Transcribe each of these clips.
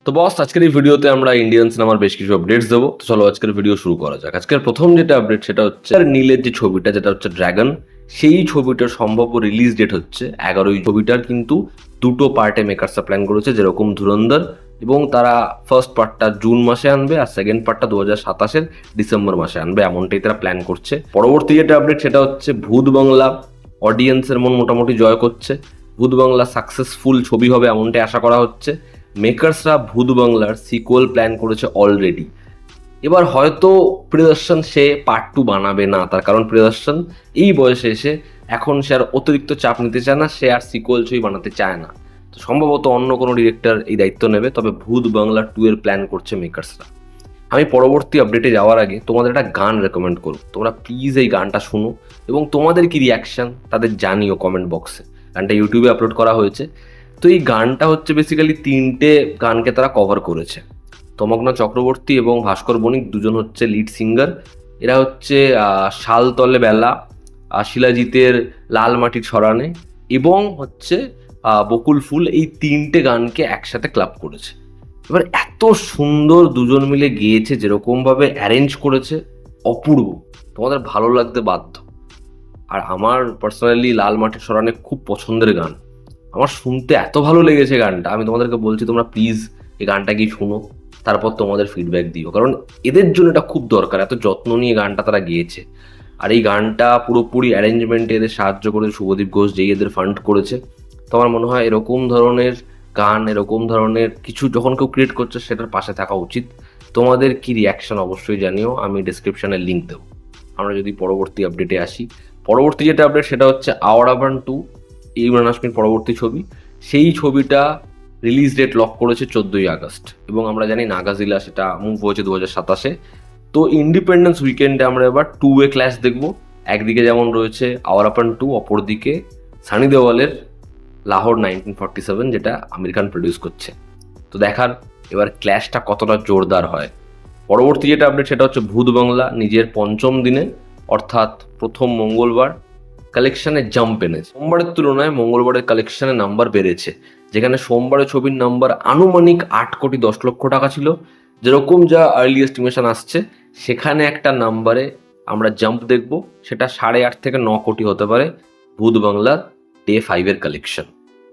তো বস, আজকের এই ভিডিওতে আমরা ইন্ডিয়ান সিনেমার বেশ কিছু আপডেটস দেবো। তো চলো আজকের ভিডিও শুরু করা যাক। আজকের প্রথম যেটা আপডেট সেটা হচ্ছে নীলের যে ছবিটা, যেটা হচ্ছে ড্রাগন, সেই ছবিটার সম্ভাব্য রিলিজ ডেট হচ্ছে 11। ছবিটার কিন্তু দুটো পার্টে মেকার্সরা প্ল্যান করেছে, যেরকম ধুরন্ধর, এবং তারা ফার্স্ট পার্টটা জুন মাসে আনবে আর সেকেন্ড পার্টটা 2027-এর ডিসেম্বর মাসে আনবে, এমনটাই তারা প্ল্যান করছে। পরবর্তী যেটা আপডেট সেটা হচ্ছে ভূত বাংলা অডিয়েন্সের মন মোটামুটি জয় করছে। ভূত বাংলা সাকসেসফুল ছবি হবে এমনটাই আশা করা হচ্ছে। মেকার্সরা ভূত বাংলার সিকুয়েল প্ল্যান করেছে অলরেডি। এবার হয়তো প্রিয়দর্শন সে পার্ট 2 বানাবে না, তার কারণ প্রিয়দর্শন এই বয়সে এসে এখন সে আর অতিরিক্ত চাপ নিতে চায় না, সে আর সিকুয়েল ছবি বানাতে চায় না। তো সম্ভবত অন্য কোনো ডিরেক্টর এই দায়িত্ব নেবে, তবে ভূত বাংলা 2 এর প্ল্যান করছে মেকার্সরা। আমি পরবর্তী আপডেটে যাওয়ার আগে তোমাদের একটা গান রেকমেন্ড করব, তোমরা প্লিজ এই গানটা শুনো এবং তোমাদের কি রিয়াকশন তাদের জানিও কমেন্ট বক্সে। গানটা ইউটিউবে আপলোড করা হয়েছে। তো এই গানটা হচ্ছে বেসিক্যালি 3টে গানকে তারা কভার করেছে। তমগ্না চক্রবর্তী এবং ভাস্কর বণিক দুজন হচ্ছে লিড সিঙ্গার। এরা হচ্ছে শাল তলে বেলা, শিলাজিতের লাল মাটির ছড়ানে এবং হচ্ছে বকুল ফুল, এই 3টে গানকে একসাথে ক্লাব করেছে। এবার এত সুন্দর দুজন মিলে গেয়েছে, যেরকমভাবে অ্যারেঞ্জ করেছে, অপূর্ব, তোমাদের ভালো লাগতে বাধ্য। আর আমার পার্সোনালি লাল মাটির ছড়ানে খুব পছন্দের গান, আমার শুনতে এত ভালো লেগেছে গানটা। আমি তোমাদেরকে বলছি তোমরা প্লিজ এই গানটা গিয়ে শুনো, তারপর তোমাদের ফিডব্যাক দিও, কারণ এদের জন্য এটা খুব দরকার। এত যত্ন নিয়ে গানটা তারা গেয়েছে। আর এই গানটা পুরোপুরি অ্যারেঞ্জমেন্টে এদের সাহায্য করেছে শুভদীপ ঘোষ, যেই এদের ফান্ড করেছে। তো আমার মনে হয় এরকম ধরনের গান, এরকম ধরনের কিছু যখন কেউ ক্রিয়েট করছে সেটার পাশে থাকা উচিত। তোমাদের কি রিয়াকশন অবশ্যই জানিও, আমি ডিসক্রিপশনে লিঙ্ক দেবো। আমরা যদি পরবর্তী আপডেটে আসি, পরবর্তী যেটা আপডেট সেটা হচ্ছে আওয়ারাবান 2, ইমরান হাশমির পরবর্তী ছবি। সেই ছবিটা রিলিজ ডেট লক করেছে 14ই আগস্ট, এবং আমরা জানি নাগাজিলা সেটা মুভ হয়েছে 2027-এ। তো ইন্ডিপেন্ডেন্স উইকেন্ডে আমরা এবার 2-ওয়ে ক্ল্যাশ দেখবো। একদিকে যেমন রয়েছে আওয়ারাপান 2, অপরদিকে সানি দেওয়ালের লাহোর 1947, যেটা আমির খান প্রডিউস করছে। তো দেখার এবার ক্ল্যাশটা কতটা জোরদার হয়। পরবর্তী যেটা আপডেট সেটা হচ্ছে ভূত বাংলা নিজের 5ম দিনে, অর্থাৎ প্রথম মঙ্গলবার কালেকশনে জাম্প এনেছে। সোমবারের তুলনায় মঙ্গলবারের কালেকশনে নাম্বার বেড়েছে, যেখানে সোমবারের ছবির নাম্বার আনুমানিক 8,10,00,000 টাকা ছিল, যেরকম যা আর্লি এস্টিমেশন আসছে, সেখানে একটা নাম্বারে আমরা জাম্প দেখব, সেটা 8.5 থেকে 9 কোটি হতে পারে ভূত বাংলার ডে 5-এর কালেকশন।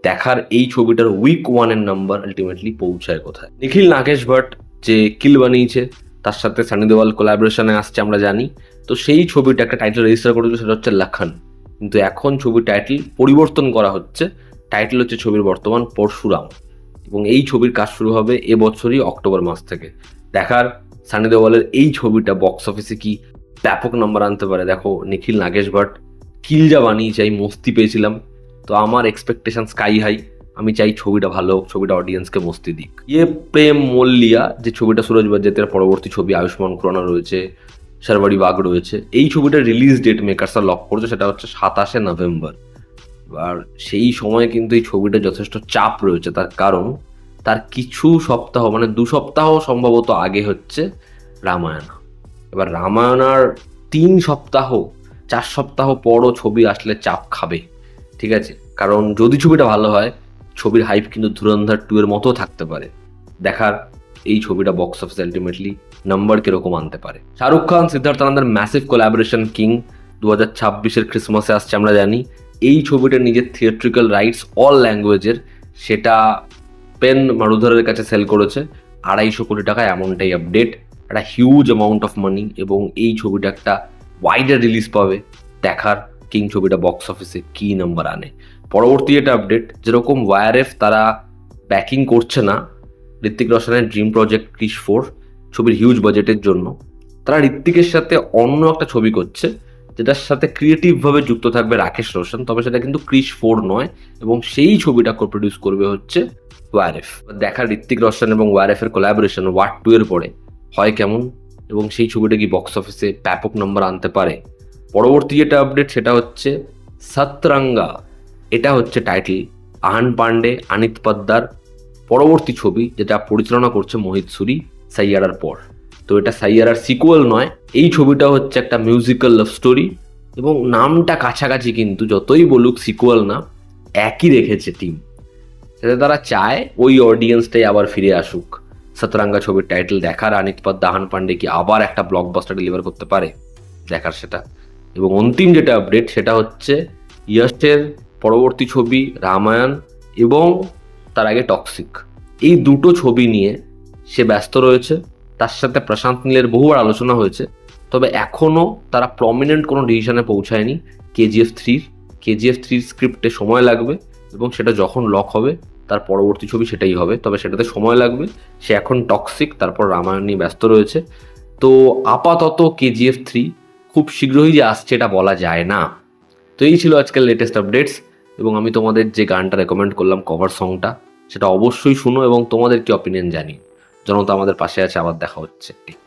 দেখার এই ছবিটার উইক 1-এর নাম্বার আলটিমেটলি পৌঁছায় কোথায়। নিখিল নাগেশ ভট্ট যে কিল বানিয়েছে, তার সাথে সানি দেওয়াল কোলাবোরেশনে আসছে আমরা জানি। তো সেই ছবিটা একটা টাইটেল রেজিস্টার করেছিল, সেটা হচ্ছে লক্ষণ। কিন্তু এখন ছবির টাইটেল পরিবর্তন করা হচ্ছে, টাইটেল হচ্ছে ছবির বর্তমান পরশুরাম, এবং এই ছবির কাজ শুরু হবে এবছরই অক্টোবর মাস থেকে। দেখার সানি দেওয়ালের এই ছবিটা বক্স অফিসে কি ব্যাপক নাম্বার আনতে পারে। দেখো নিখিল নাগেশ ভট্ট কিল যা বানিয়েছে, আমি মস্তি পেয়েছিলাম, তো আমার এক্সপেকটেশন স্কাই হাই। আমি চাই ছবিটা ভালো হোক, ছবিটা অডিয়েন্সকে মস্তি দিক। ইয়ে প্রেম মল্লিয়া যে ছবিটা সুরজ বাজ্জাতের পরবর্তী ছবি, আয়ুষ্মান খুরানা রয়েছে, শারবারি বাগ রয়েছে, এই ছবিটার রিলিজ ডেট মেকার্সরা লক করেছে, সেটা হচ্ছে 27শে নভেম্বর। আর সেই সময় কিন্তু এই ছবিটা যথেষ্ট চাপ রয়েছে, তার কারণ তার কিছু সপ্তাহ, মানে 2 সপ্তাহ সম্ভবত আগে হচ্ছে রামায়ণা। এবার রামায়ণার 3 সপ্তাহ 4 সপ্তাহ পরও ছবি আসলে চাপ খাবে, ঠিক আছে? কারণ যদি ছবিটা ভালো হয়, ছবির হাইপ কিন্তু ধুরন্ধর 2 এর মতো থাকতে পারে। দেখার এই ছবিটা বক্স অফিস আলটিমেটলি নাম্বার কিরকম আনতে পারে। শাহরুখ খান সিদ্ধার্থ আনন্দের ম্যাসিভ কোলাবোরেশন কিং 2026-এর ক্রিসমাসে আসছে আমরা জানি। এই ছবিটা নিজের থিয়েট্রিক্যাল রাইটস অল ল্যাঙ্গুয়েজের, সেটা পেন মারুধারের কাছে সেল করেছে 250 কোটি টাকা, এমনটাই আপডেট। একটা হিউজ অ্যামাউন্ট অফ মানি, এবং এই ছবিটা একটা ওয়াইডার রিলিজ পাবে। দেখার কিং ছবিটা বক্স অফিসে কি নাম্বার আনে। পরবর্তী এটা আপডেট, যেরকম ওয়ারএফ তারা ব্যাকিং করছে না ঋত্বিক রোশনের ড্রিম প্রজেক্ট ক্রিশ 4 ছবির হিউজ বাজেটের জন্য, তারা ঋত্বিকের সাথে অন্য একটা ছবি করছে, যেটার সাথে ক্রিয়েটিভভাবে যুক্ত থাকবে রাকেশ রোশন, তবে সেটা কিন্তু ক্রিশ 4 নয়, এবং সেই ছবিটা প্রডিউস করবে হচ্ছে ওয়ারএফ। দেখার ঋত্বিক রোশন এবং ওয়ারএফ এর কোলাবোরেশন ওয়ার 2 এর পরে হয় কেমন, এবং সেই ছবিটা কি বক্স অফিসে ব্যাপক নাম্বার আনতে পারে। পরবর্তী যেটা আপডেট সেটা হচ্ছে সতরঙ্গা, এটা হচ্ছে টাইটেল আহান পান্ডে আনিত পদ্দার পরবর্তী ছবি, যেটা পরিচালনা করছে মোহিত সুরি সাইয়ারার পর। তো এটা সাইয়ারার সিকুয়েল নয়, এই ছবিটা হচ্ছে একটা মিউজিক্যাল লাভ স্টোরি, এবং নামটা কাছাকাছি, কিন্তু যতই বলুক সিকুয়েল না, একই রেখেছে টিম। যাতে তারা চায় ওই অডিয়েন্সটাই আবার ফিরে আসুক। সতরঙ্গা ছবির টাইটেল দেখার আনিত পদ দাহান পান্ডে কি আবার একটা ব্লকবাস্টার ডেলিভার করতে পারে, দেখার সেটা। এবং অন্তিম যেটা আপডেট সেটা হচ্ছে ইয়াশের পরবর্তী ছবি রামায়ণ এবং তার আগে টক্সিক, এই দুটো ছবি নিয়ে সে ব্যস্ত রয়েছে। তার সাথে প্রশান্ত নীলের বহুবার আলোচনা হয়েছে, তবে এখনও তারা প্রমিনেন্ট কোনো ডিসিশনে পৌঁছায়নি। কেজিএফ থ্রির স্ক্রিপ্টে সময় লাগবে এবং সেটা যখন লক হবে তার পরবর্তী ছবি সেটাই হবে, তবে সেটাতে সময় লাগবে। সে এখন টক্সিক তারপর রামায়ণ নিয়ে ব্যস্ত রয়েছে। তো আপাতত কেজিএফ 3 খুব শীঘ্রই যে আসছে এটা বলা যায় না। তো এই ছিল আজকের লেটেস্ট আপডেটস, এবং আমি তোমাদের যে গানটা রেকমেন্ড করলাম কভার সংটা, সেটা অবশ্যই শুনো এবং তোমাদের কি অপিনিয়ন জানি। জনতা আমাদের পাশে আছে, আবার দেখা হচ্ছে, টেক কেয়ার।